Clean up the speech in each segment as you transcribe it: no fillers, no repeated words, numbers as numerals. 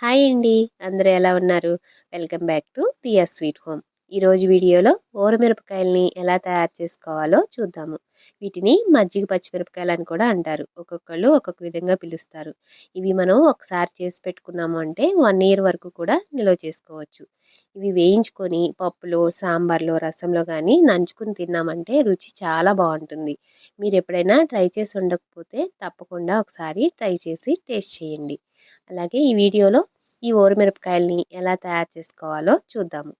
Hi అండి. అందరూ ఎలా ఉన్నారు? Welcome back to Diya sweet home. ఈరోజు వీడియోలో ఊరమిరపకాయలని ఎలా తయారు చేసుకోవాలో చూద్దాము. వీటిని మజ్జిగ పచ్చిమిరపకాయలని కూడా అంటారు. ఒక్కొక్కళ్ళు ఒక్కొక్క విధంగా పిలుస్తారు. ఇవి మనం ఒకసారి చేసి పెట్టుకున్నాము అంటే 1 ఇయర్ వరకు కూడా నిల్వ చేసుకోవచ్చు. ఇవి వేయించుకొని పప్పులో, సాంబార్‌లో, రసంలో గానీ నంచుకొని తిన్నామంటే రుచి చాలా బావుంటుంది. మీరెప్పుడైనా ట్రై చేసి ఉండకపోతే తప్పకుండా ఒకసారి ట్రై చేసి టేస్ట్ చేయండి. అలాగే ఈ వీడియోలో ఈ ఊరమిరపకాయలని ఎలా తయారు చేసుకోవాలో చూద్దాము.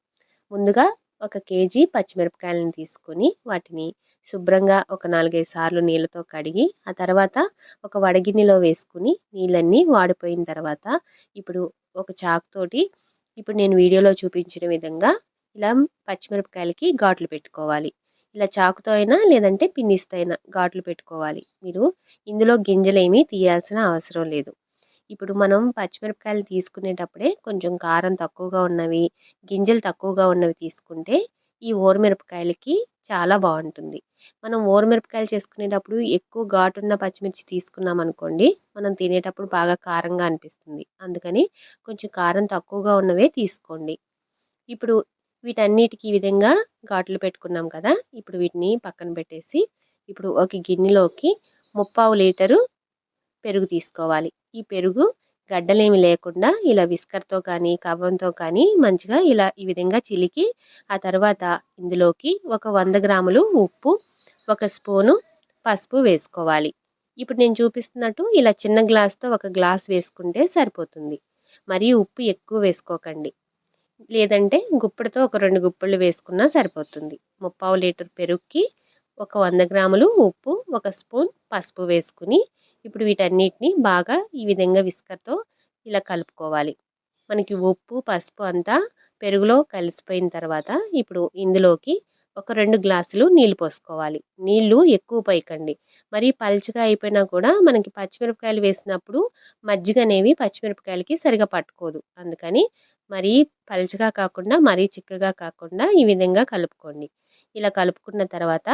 ముందుగా ఒక కేజీ పచ్చిమిరపకాయలను తీసుకొని వాటిని శుభ్రంగా ఒక 4, 5 సార్లు నీళ్ళతో కడిగి ఆ తర్వాత ఒక వడగిన్నెలో వేసుకుని నీళ్ళన్నీ వాడిపోయిన తర్వాత ఇప్పుడు ఒక చాకుతోటి ఇప్పుడు నేను వీడియోలో చూపించిన విధంగా ఇలా పచ్చిమిరపకాయలకి ఘాట్లు పెట్టుకోవాలి. ఇలా చాకుతో అయినా లేదంటే పిన్నిస్తో అయినా ఘాట్లు పెట్టుకోవాలి. మీరు ఇందులో గింజలేమీ తీయాల్సిన అవసరం లేదు. ఇప్పుడు మనం పచ్చిమిరపకాయలు తీసుకునేటప్పుడే కొంచెం కారం తక్కువగా ఉన్నవి, గింజలు తక్కువగా ఉన్నవి తీసుకుంటే ఈ ఊరమిరపకాయలకి చాలా బావుంటుంది. మనం ఊరమిరపకాయలు చేసుకునేటప్పుడు ఎక్కువ ఘాటున్న పచ్చిమిర్చి తీసుకున్నామనుకోండి, మనం తినేటప్పుడు బాగా కారంగా అనిపిస్తుంది. అందుకని కొంచెం కారం తక్కువగా ఉన్నవే తీసుకోండి. ఇప్పుడు వీటన్నిటికి ఈ విధంగా ఘాట్లు పెట్టుకున్నాం కదా! ఇప్పుడు వీటిని పక్కన పెట్టేసి, ఇప్పుడు ఒక గిన్నెలోకి ముప్పావు లీటరు పెరుగు తీసుకోవాలి. ఈ పెరుగు గడ్డలేమి లేకుండా ఇలా విస్కర్‌తో కానీ, కవ్వంతో కానీ మంచిగా ఇలా ఈ విధంగా చిలికి, ఆ తర్వాత ఇందులోకి ఒక 100 గ్రాములు ఉప్పు, ఒక స్పూను పసుపు వేసుకోవాలి. ఇప్పుడు నేను చూపిస్తున్నట్టు ఇలా చిన్న గ్లాస్‌తో ఒక గ్లాస్ వేసుకుంటే సరిపోతుంది. మరీ ఉప్పు ఎక్కువ వేసుకోకండి. లేదంటే గుప్పెడుతో ఒక 2 గుప్పెళ్ళు వేసుకున్నా సరిపోతుంది. ముప్పావు లీటర్ పెరుగుకి ఒక 100 గ్రాములు ఉప్పు, ఒక స్పూన్ పసుపు వేసుకొని, ఇప్పుడు వీటన్నిటిని బాగా ఈ విధంగా విస్కర్‌తో ఇలా కలుపుకోవాలి. మనకి ఉప్పు, పసుపు అంతా పెరుగులో కలిసిపోయిన తర్వాత ఇప్పుడు ఇందులోకి ఒక 2 గ్లాసులు నీళ్లు పోసుకోవాలి. నీళ్లు ఎక్కువ పోయకండి. మరీ పల్చగా అయిపోయినా కూడా మనకి పచ్చిమిరపకాయలు వేసినప్పుడు మజ్జిగనేవి పచ్చిమిరపకాయలకి సరిగ్గా పట్టుకోదు. అందుకని మరీ పల్చగా కాకుండా, మరీ చిక్కగా కాకుండా ఈ విధంగా కలుపుకోండి. ఇలా కలుపుకున్న తర్వాత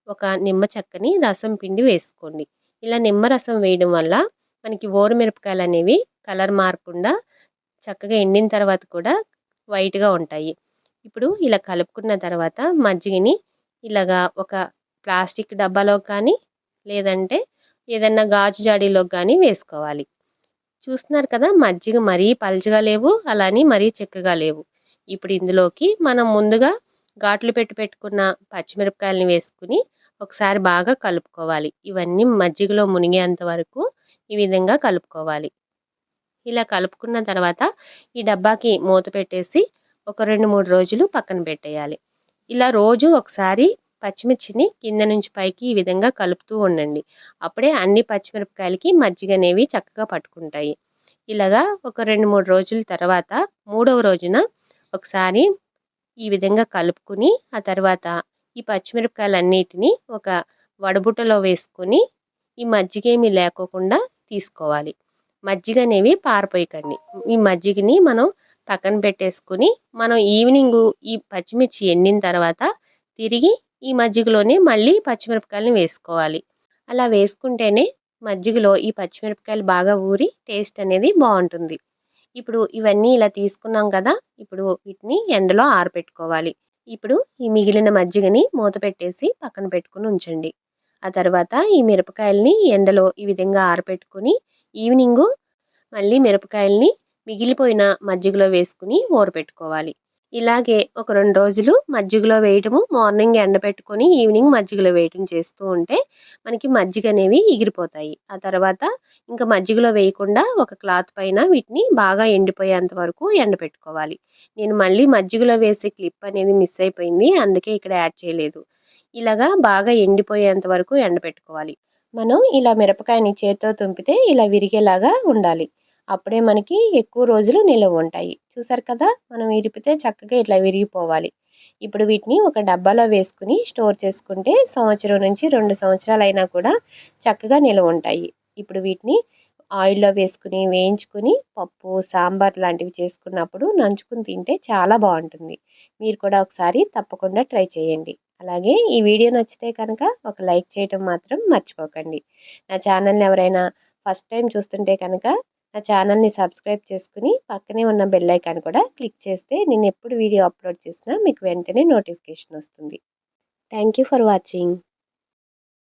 ఒక నిమ్మ చెక్కని రసం పిండి వేసుకోండి. ఇలా నిమ్మరసం వేయడం వల్ల మనకి ఊరమిరపకాయలనేవి కలర్ మారకుండా చక్కగా ఎండిన తర్వాత కూడా వైట్‌గా ఉంటాయి. ఇప్పుడు ఇలా కలుపుకున్న తర్వాత మజ్జిగని ఇలాగా ఒక ప్లాస్టిక్ డబ్బాలోకి కానీ, లేదంటే ఏదన్నా గాజు జాడీలోకి గానీ వేసుకోవాలి. చూస్తున్నారు కదా! మజ్జిగ మరీ పల్చగా లేవు, అలా అని మరీ చిక్కగా లేవు. ఇప్పుడు ఇందులోకి మనం ముందుగా ఘాట్లు పెట్టుకున్న పచ్చిమిరపకాయలని వేసుకొని ఒకసారి బాగా కలుపుకోవాలి. ఇవన్నీ మజ్జిగలో మునిగేంత వరకు ఈ విధంగా కలుపుకోవాలి. ఇలా కలుపుకున్న తర్వాత ఈ డబ్బాకి మూత పెట్టేసి ఒక 2, 3 రోజులు పక్కన పెట్టేయాలి. ఇలా రోజు ఒకసారి పచ్చిమిర్చిని కింద నుంచి పైకి ఈ విధంగా కలుపుతూ ఉండండి. అప్పుడే అన్ని పచ్చిమిరపకాయలకి మజ్జిగనేవి చక్కగా పట్టుకుంటాయి. ఇలాగా ఒక 2, 3 రోజుల తర్వాత మూడవ రోజున ఒకసారి ఈ విధంగా కలుపుకొని, ఆ తర్వాత ఈ పచ్చిమిరపకాయలన్నిటిని ఒక వడబుట్టలో వేసుకొని, ఈ మజ్జిగేమీ లేకోకుండా తీసుకోవాలి. మజ్జిగనేవి పారపోయకండి. ఈ మజ్జిగని మనం పక్కన పెట్టేసుకొని, మనం ఈవినింగు ఈ పచ్చిమిర్చి ఎండిన తర్వాత తిరిగి ఈ మజ్జిగలోనే మళ్ళీ పచ్చిమిరపకాయలని వేసుకోవాలి. అలా వేసుకుంటేనే మజ్జిగలో ఈ పచ్చిమిరపకాయలు బాగా ఊరి టేస్ట్ అనేది బావుంటుంది. ఇప్పుడు ఇవన్నీ ఇలా తీసుకున్నాం కదా! ఇప్పుడు వీటిని ఎండలో ఆరబెట్టుకోవాలి. ఇప్పుడు ఈ మిగిలిన మజ్జిగని మూత పెట్టేసి పక్కన పెట్టుకొని ఉంచండి. ఆ తర్వాత ఈ మిరపకాయలని ఎండలో ఈ విధంగా ఆరబెట్టుకొని ఈవినింగు మళ్ళీ మిరపకాయలని మిగిలిపోయిన మజ్జిగలో వేసుకొని ఊరపెట్టుకోవాలి. ఇలాగే ఒక 2 రోజులు మజ్జిగలో వేయటము, మార్నింగ్ ఎండబెట్టుకొని ఈవినింగ్ మజ్జిగలో వేయటం చేస్తూ ఉంటే మనకి మజ్జిగనేవి ఎగిరిపోతాయి. ఆ తర్వాత ఇంక మజ్జిగలో వేయకుండా ఒక క్లాత్ పైన వీటిని బాగా ఎండిపోయేంత వరకు ఎండబెట్టుకోవాలి. నేను మళ్ళీ మజ్జిగలో వేసే క్లిప్ అనేది మిస్ అయిపోయింది. అందుకే ఇక్కడ యాడ్ చేయలేదు. ఇలాగా బాగా ఎండిపోయేంత వరకు ఎండబెట్టుకోవాలి. మనం ఇలా మిరపకాయని చేత్తో తుంపితే ఇలా విరిగేలాగా ఉండాలి. అప్పుడే మనకి ఎక్కువ రోజులు నిలవుంటాయి. చూసారు కదా! మనం ఇరిపితే చక్కగా ఇట్లా విరిగిపోవాలి. ఇప్పుడు వీటిని ఒక డబ్బాలో వేసుకొని స్టోర్ చేసుకుంటే సంవత్సరం నుంచి 2 సంవత్సరాలైనా కూడా చక్కగా నిలవుంటాయి. ఇప్పుడు వీటిని ఆయిల్‌లో వేసుకొని, వేయించుకొని పప్పు, సాంబార్ లాంటివి చేసుకున్నప్పుడు నంచుకొని తింటే చాలా బావుంటుంది. మీరు కూడా ఒకసారి తప్పకుండా ట్రై చేయండి. అలాగే ఈ వీడియో నచ్చితే కనుక ఒక లైక్ చేయటం మాత్రం మర్చిపోకండి. నా ఛానల్‌ని ఎవరైనా ఫస్ట్ టైం చూస్తుంటే కనుక నా ఛానల్ని సబ్స్క్రైబ్ చేసుకుని పక్కనే ఉన్న బెల్ ఐకాన్ కూడా క్లిక్ చేస్తే నేను ఎప్పుడు వీడియో అప్లోడ్ చేసినా మీకు వెంటనే నోటిఫికేషన్ వస్తుంది. Thank you for watching.